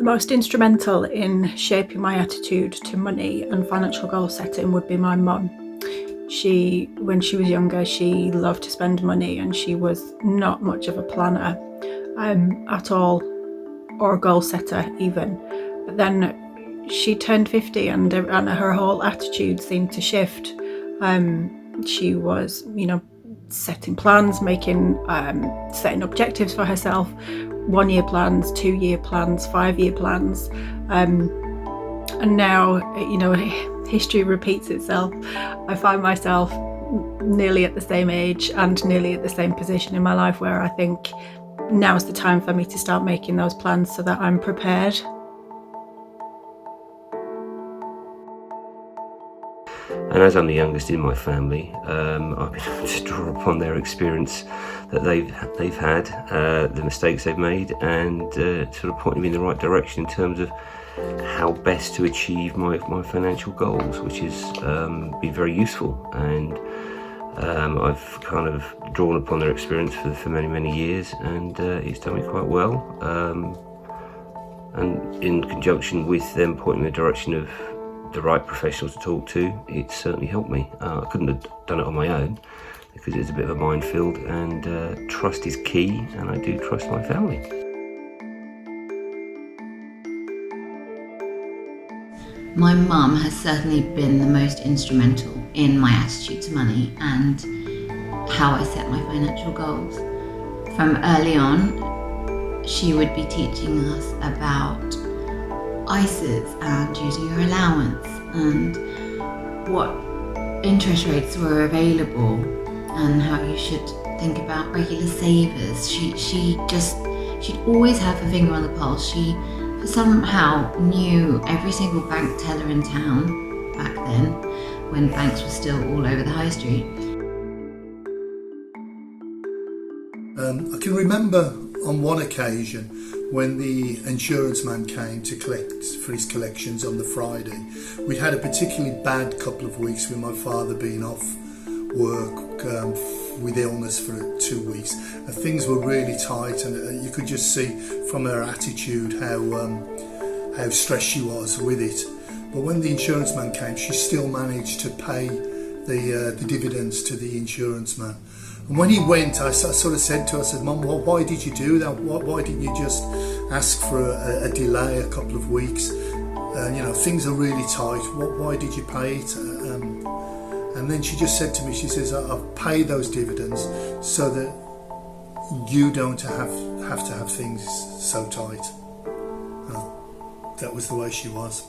most instrumental in shaping my attitude to money and financial goal setting would be my mum. When she was younger, she loved to spend money, and she was not much of a planner at all, or a goal setter even. But then she turned 50 and her whole attitude seemed to shift. She was, setting plans, setting objectives for herself, 1 year plans, 2 year plans, 5 year plans. And now, history repeats itself. I find myself nearly at the same age and nearly at the same position in my life where I think now's the time for me to start making those plans so that I'm prepared. And as I'm the youngest in my family, I've been able to draw upon their experience that they've had, the mistakes they've made, and sort of point them in the right direction in terms of how best to achieve my financial goals, which has been very useful. And I've kind of drawn upon their experience for many years, and it's done me quite well. And in conjunction with them pointing in the direction of the right professionals to talk to, it certainly helped me. I couldn't have done it on my own because it's a bit of a minefield, and trust is key, and I do trust my family. My mum has certainly been the most instrumental in my attitude to money and how I set my financial goals. From early on, she would be teaching us about ISAs and using your allowance and what interest rates were available and how you should think about regular savers. She'd always have her finger on the pulse. She somehow knew every single bank teller in town back then, when banks were still all over the high street. I can remember on one occasion when the insurance man came to collect for his collections on the Friday. We'd had a particularly bad couple of weeks with my father being off work with illness for 2 weeks, and things were really tight, and you could just see from her attitude how stressed she was with it. But when the insurance man came, she still managed to pay the dividends to the insurance man. And when he went, I sort of said to her, I said, "Mum, why did you do that? Why didn't you just ask for a delay a couple of weeks? Things are really tight. Why did you pay it?" And then she just said to me, she says, "I've paid those dividends so that you don't have to have things so tight." That was the way she was.